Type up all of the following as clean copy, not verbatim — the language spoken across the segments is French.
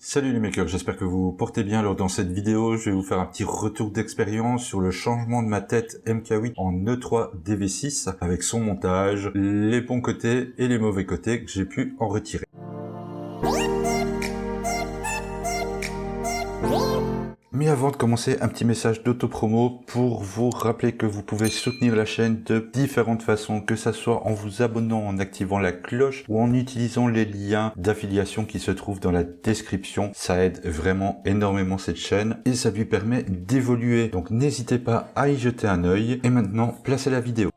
Salut les makers, j'espère que vous portez bien. Alors dans cette vidéo, je vais vous faire un petit retour d'expérience sur le changement de ma tête MK8 en E3 DV6 avec son montage, les bons côtés et les mauvais côtés que j'ai pu en retirer. Mais avant de commencer, un petit message d'auto-promo pour vous rappeler que vous pouvez soutenir la chaîne de différentes façons, que ça soit en vous abonnant, en activant la cloche ou en utilisant les liens d'affiliation qui se trouvent dans la description. Ça aide vraiment énormément cette chaîne et ça lui permet d'évoluer. Donc n'hésitez pas à y jeter un œil. Et maintenant, place à la vidéo.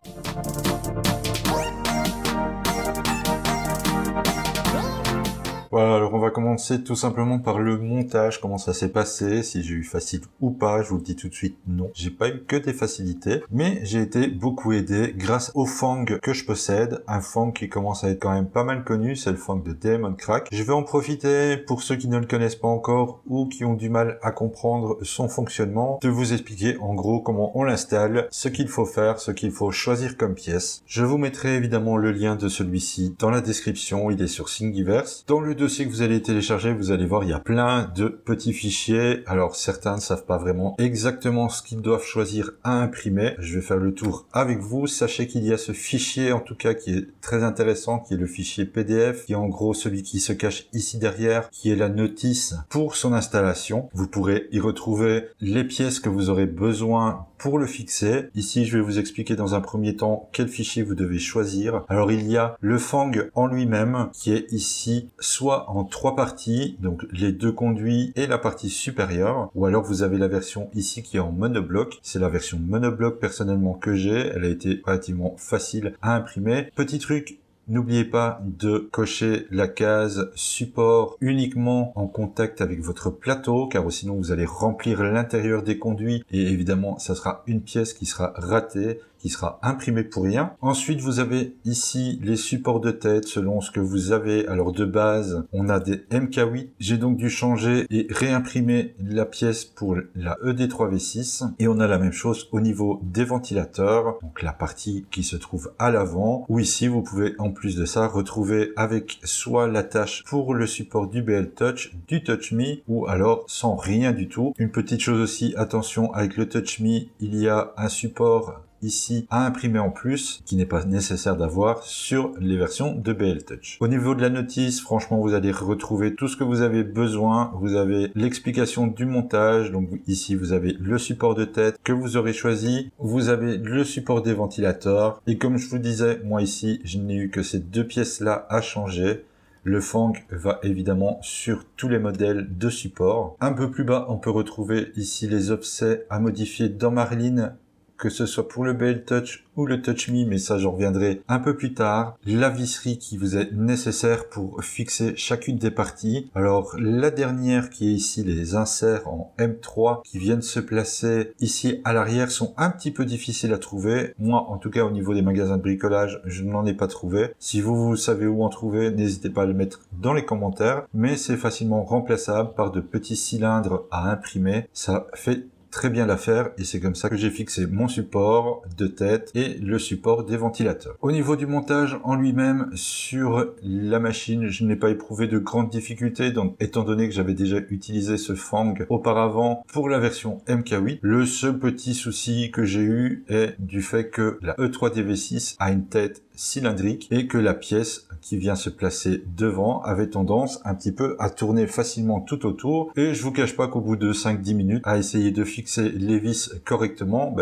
Voilà, alors on va commencer tout simplement par le montage, comment ça s'est passé, si j'ai eu facile ou pas. Je vous le dis tout de suite, non, j'ai pas eu que des facilités, mais j'ai été beaucoup aidé grâce au Fang que je possède, un Fang qui commence à être quand même pas mal connu, c'est le Fang de Demon Crack. Je vais en profiter pour ceux qui ne le connaissent pas encore ou qui ont du mal à comprendre son fonctionnement, de vous expliquer en gros comment on l'installe, ce qu'il faut faire, ce qu'il faut choisir comme pièce. Je vous mettrai évidemment le lien de celui-ci dans la description, il est sur Thingiverse. Dans le dossier que vous allez télécharger, vous allez voir, il y a plein de petits fichiers. Alors certains ne savent pas vraiment exactement ce qu'ils doivent choisir à imprimer. Je vais faire le tour avec vous. Sachez qu'il y a ce fichier en tout cas qui est très intéressant, qui est le fichier PDF, qui est en gros celui qui se cache ici derrière, qui est la notice pour son installation. Vous pourrez y retrouver les pièces que vous aurez besoin pour le fixer. Ici, je vais vous expliquer dans un premier temps quel fichier vous devez choisir. Alors, il y a le Fang en lui-même qui est ici soit en 3 parties, donc les 2 conduits et la partie supérieure, ou alors vous avez la version ici qui est en monobloc. C'est la version monobloc personnellement que j'ai. Elle a été relativement facile à imprimer. Petit truc, n'oubliez pas de cocher la case support uniquement en contact avec votre plateau, car sinon vous allez remplir l'intérieur des conduits et évidemment ça sera une pièce qui sera ratée, qui sera imprimée pour rien. Ensuite, vous avez ici les supports de tête selon ce que vous avez. Alors de base, on a des MK8. J'ai donc dû changer et réimprimer la pièce pour la ED3V6. Et on a la même chose au niveau des ventilateurs, donc la partie qui se trouve à l'avant, où ici vous pouvez en plus de ça retrouver avec soit l'attache pour le support du BL Touch, du Touch Me, ou alors sans rien du tout. Une petite chose aussi, attention, avec le Touch Me, il y a un support ici à imprimer en plus, qui n'est pas nécessaire d'avoir sur les versions de BL Touch. Au niveau de la notice, franchement, vous allez retrouver tout ce que vous avez besoin. Vous avez l'explication du montage, donc ici vous avez le support de tête que vous aurez choisi, vous avez le support des ventilateurs, et comme je vous disais, moi ici, je n'ai eu que ces 2 pièces-là à changer. Le Fang va évidemment sur tous les modèles de support. Un peu plus bas, on peut retrouver ici les offsets à modifier dans Marlin, que ce soit pour le BL Touch ou le Touch Me, mais ça j'en reviendrai un peu plus tard. La visserie qui vous est nécessaire pour fixer chacune des parties. Alors la dernière qui est ici, les inserts en M3 qui viennent se placer ici à l'arrière sont un petit peu difficiles à trouver. Moi en tout cas au niveau des magasins de bricolage, je n'en ai pas trouvé. Si vous savez où en trouver, n'hésitez pas à le mettre dans les commentaires. Mais c'est facilement remplaçable par de petits cylindres à imprimer. Ça fait très bien l'affaire et c'est comme ça que j'ai fixé mon support de tête et le support des ventilateurs. Au niveau du montage en lui-même sur la machine, je n'ai pas éprouvé de grandes difficultés, donc étant donné que j'avais déjà utilisé ce Fang auparavant pour la version MK8. Le seul petit souci que j'ai eu est du fait que la E3DV6 a une tête cylindrique et que la pièce qui vient se placer devant avait tendance un petit peu à tourner facilement tout autour, et je vous cache pas qu'au bout de 5-10 minutes à essayer de fixer les vis correctement,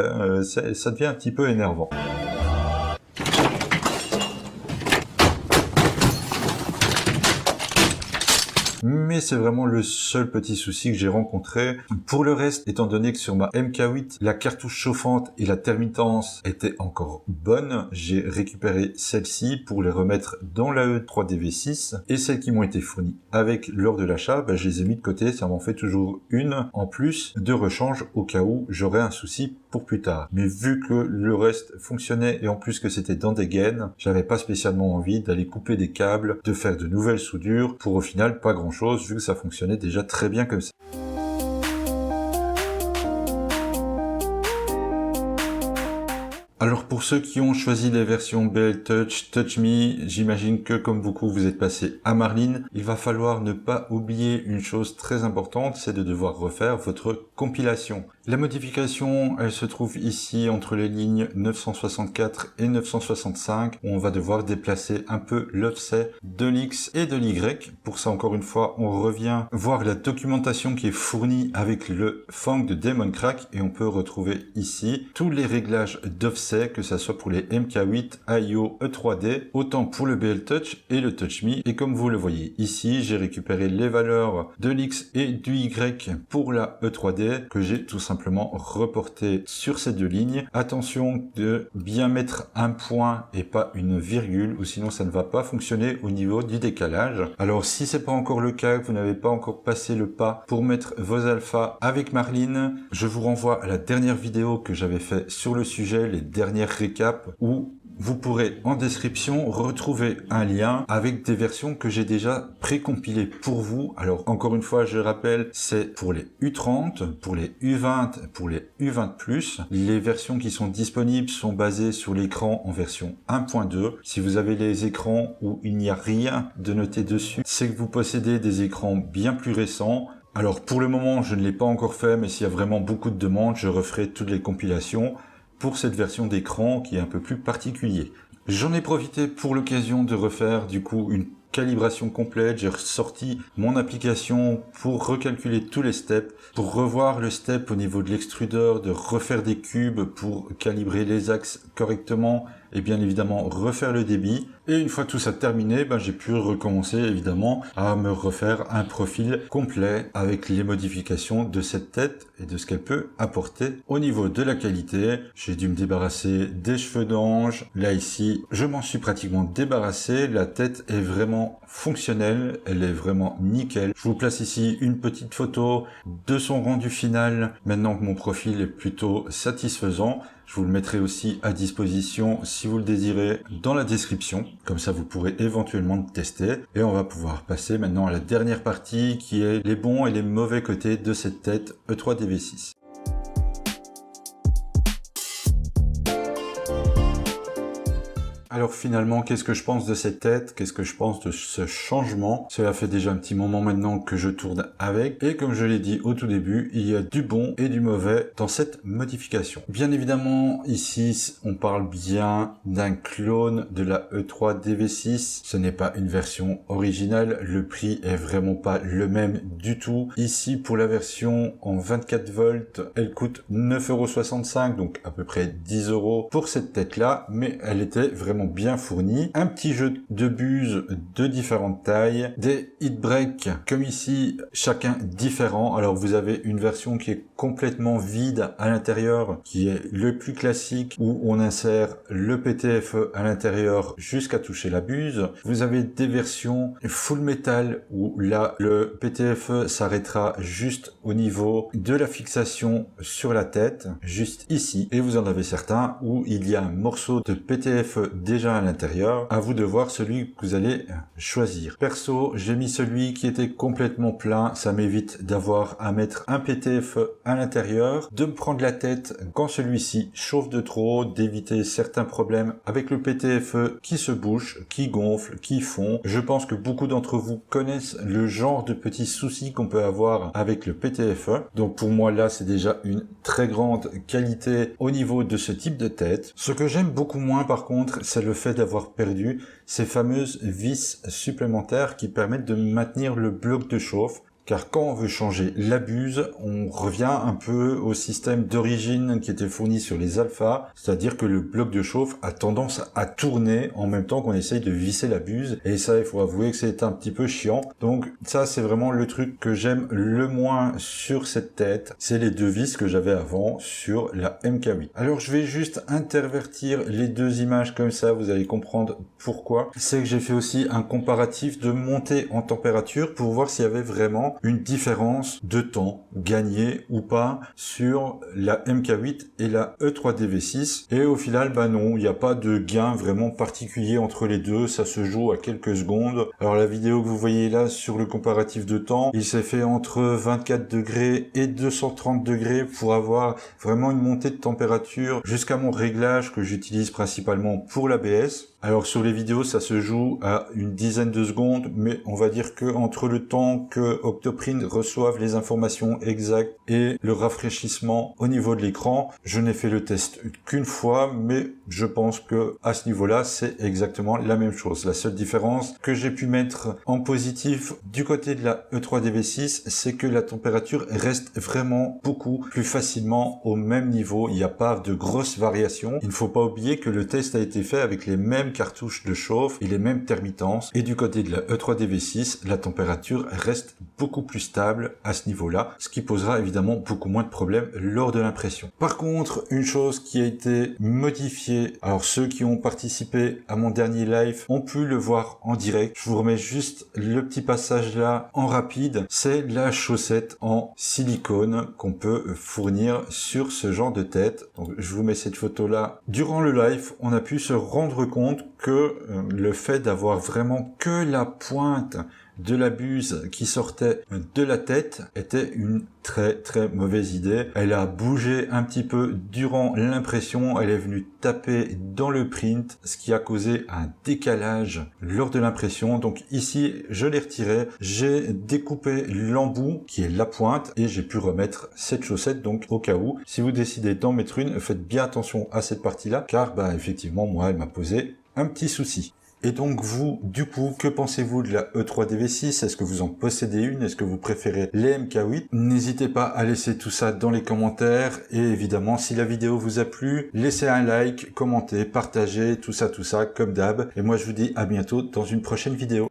ça devient un petit peu énervant. Mais c'est vraiment le seul petit souci que j'ai rencontré. Pour le reste, étant donné que sur ma MK8, la cartouche chauffante et la termitence étaient encore bonnes, j'ai récupéré celles-ci pour les remettre dans la E3DV6, et celles qui m'ont été fournies avec lors de l'achat, je les ai mis de côté. Ça m'en fait toujours une en plus de rechange au cas où j'aurais un souci pour plus tard. Mais vu que le reste fonctionnait et en plus que c'était dans des gaines, j'avais pas spécialement envie d'aller couper des câbles, de faire de nouvelles soudures pour au final pas grand chose vu que ça fonctionnait déjà très bien comme ça. Alors pour ceux qui ont choisi les versions BL Touch, Touch Me, j'imagine que comme beaucoup vous êtes passé à Marlin, il va falloir ne pas oublier une chose très importante, c'est de devoir refaire votre compilation. La modification, elle se trouve ici entre les lignes 964 et 965, où on va devoir déplacer un peu l'offset de l'X et de l'Y. Pour ça, encore une fois, on revient voir la documentation qui est fournie avec le Fang de Demoncrack, et on peut retrouver ici tous les réglages d'offset, que ça soit pour les MK8, IO, E3D, autant pour le BL Touch et le Touch Me. Et comme vous le voyez ici, j'ai récupéré les valeurs de l'X et du Y pour la E3D, que j'ai tout simplement reporté sur ces deux lignes. Attention de bien mettre un point et pas une virgule, ou sinon ça ne va pas fonctionner au niveau du décalage. Alors si c'est pas encore le cas, que vous n'avez pas encore passé le pas pour mettre vos alphas avec Marlin, je vous renvoie à la dernière vidéo que j'avais fait sur le sujet, les dernières récaps, où vous pourrez en description retrouver un lien avec des versions que j'ai déjà précompilées pour vous. Alors encore une fois, je rappelle, c'est pour les U30, pour les U20, pour les U20+. Les versions qui sont disponibles sont basées sur l'écran en version 1.2. Si vous avez les écrans où il n'y a rien de noté dessus, c'est que vous possédez des écrans bien plus récents. Alors pour le moment, je ne l'ai pas encore fait, mais s'il y a vraiment beaucoup de demandes, je referai toutes les compilations pour cette version d'écran qui est un peu plus particulier. J'en ai profité pour l'occasion de refaire du coup une calibration complète. J'ai ressorti mon application pour recalculer tous les steps, pour revoir le step au niveau de l'extrudeur, de refaire des cubes pour calibrer les axes correctement et bien évidemment refaire le débit. Et une fois tout ça terminé, j'ai pu recommencer évidemment à me refaire un profil complet avec les modifications de cette tête et de ce qu'elle peut apporter au niveau de la qualité. J'ai dû me débarrasser des cheveux d'ange. Là ici, je m'en suis pratiquement débarrassé. La tête est vraiment fonctionnelle, elle est vraiment nickel. Je vous place ici une petite photo de son rendu final maintenant que mon profil est plutôt satisfaisant. Je vous le mettrai aussi à disposition si vous le désirez dans la description. Comme ça, vous pourrez éventuellement tester. Et on va pouvoir passer maintenant à la dernière partie qui est les bons et les mauvais côtés de cette tête E3DV6. Alors finalement, qu'est-ce que je pense de cette tête? Qu'est-ce que je pense de ce changement? Cela fait déjà un petit moment maintenant que je tourne avec. Et comme je l'ai dit au tout début, il y a du bon et du mauvais dans cette modification. Bien évidemment, ici, on parle bien d'un clone de la E3DV6. Ce n'est pas une version originale. Le prix est vraiment pas le même du tout. Ici, pour la version en 24 volts, elle coûte 9,65 €, donc à peu près 10 € pour cette tête-là. Mais elle était vraiment bien fourni, un petit jeu de buse de différentes tailles, des hit breaks comme ici, chacun différent. Alors vous avez une version qui est complètement vide à l'intérieur, qui est le plus classique, où on insère le PTFE à l'intérieur jusqu'à toucher la buse. Vous avez des versions full metal, où là le PTFE s'arrêtera juste au niveau de la fixation sur la tête, juste ici. Et vous en avez certains où il y a un morceau de PTFE déjà à l'intérieur. À vous de voir celui que vous allez choisir. Perso, j'ai mis celui qui était complètement plein. Ça m'évite d'avoir à mettre un PTFE à l'intérieur, de me prendre la tête quand celui-ci chauffe de trop, d'éviter certains problèmes avec le PTFE qui se bouche, qui gonfle, qui fond. Je pense que beaucoup d'entre vous connaissent le genre de petits soucis qu'on peut avoir avec le PTFE. Donc pour moi là, c'est déjà une très grande qualité au niveau de ce type de tête. Ce que j'aime beaucoup moins par contre, c'est le fait d'avoir perdu ces fameuses vis supplémentaires qui permettent de maintenir le bloc de chauffe. Car quand on veut changer la buse, on revient un peu au système d'origine qui était fourni sur les alphas, c'est-à-dire que le bloc de chauffe a tendance à tourner en même temps qu'on essaye de visser la buse, et ça, il faut avouer que c'est un petit peu chiant. Donc ça, c'est vraiment le truc que j'aime le moins sur cette tête, c'est les deux vis que j'avais avant sur la MK8. Alors je vais juste intervertir les deux images comme ça, vous allez comprendre pourquoi. C'est que j'ai fait aussi un comparatif de montée en température pour voir s'il y avait vraiment une différence de temps gagné ou pas sur la MK8 et la E3DV6. Et au final, bah non, il n'y a pas de gain vraiment particulier entre les deux, ça se joue à quelques secondes. Alors la vidéo que vous voyez là sur le comparatif de temps, il s'est fait entre 24 degrés et 230 degrés pour avoir vraiment une montée de température jusqu'à mon réglage que j'utilise principalement pour l'ABS. Alors sur les vidéos, ça se joue à une dizaine de secondes, mais on va dire que entre le temps que Octoprint reçoive les informations exactes et le rafraîchissement au niveau de l'écran, je n'ai fait le test qu'une fois, mais je pense que à ce niveau-là, c'est exactement la même chose. La seule différence que j'ai pu mettre en positif du côté de la E3DV6, c'est que la température reste vraiment beaucoup plus facilement au même niveau. Il n'y a pas de grosses variations. Il ne faut pas oublier que le test a été fait avec les mêmes cartouches de chauffe et les mêmes termittences, et du côté de la E3DV6 la température reste beaucoup plus stable à ce niveau-là, ce qui posera évidemment beaucoup moins de problèmes lors de l'impression. Par contre, une chose qui a été modifiée, alors ceux qui ont participé à mon dernier live ont pu le voir en direct, je vous remets juste le petit passage là en rapide, c'est la chaussette en silicone qu'on peut fournir sur ce genre de tête. Donc je vous mets cette photo là. Durant le live, on a pu se rendre compte que le fait d'avoir vraiment que la pointe de la buse qui sortait de la tête était une très mauvaise idée. Elle a bougé un petit peu durant l'impression, elle est venue taper dans le print, ce qui a causé un décalage lors de l'impression. Donc ici, je l'ai retiré, j'ai découpé l'embout qui est la pointe et j'ai pu remettre cette chaussette. Donc au cas où, si vous décidez d'en mettre une, faites bien attention à cette partie-là, car effectivement, moi, elle m'a posé un petit souci. Et donc vous, du coup, que pensez-vous de la E3DV6? Est-ce que vous en possédez une? Est-ce que vous préférez les MK8? N'hésitez pas à laisser tout ça dans les commentaires. Et évidemment, si la vidéo vous a plu, laissez un like, commentez, partagez, tout ça, comme d'hab. Et moi, je vous dis à bientôt dans une prochaine vidéo.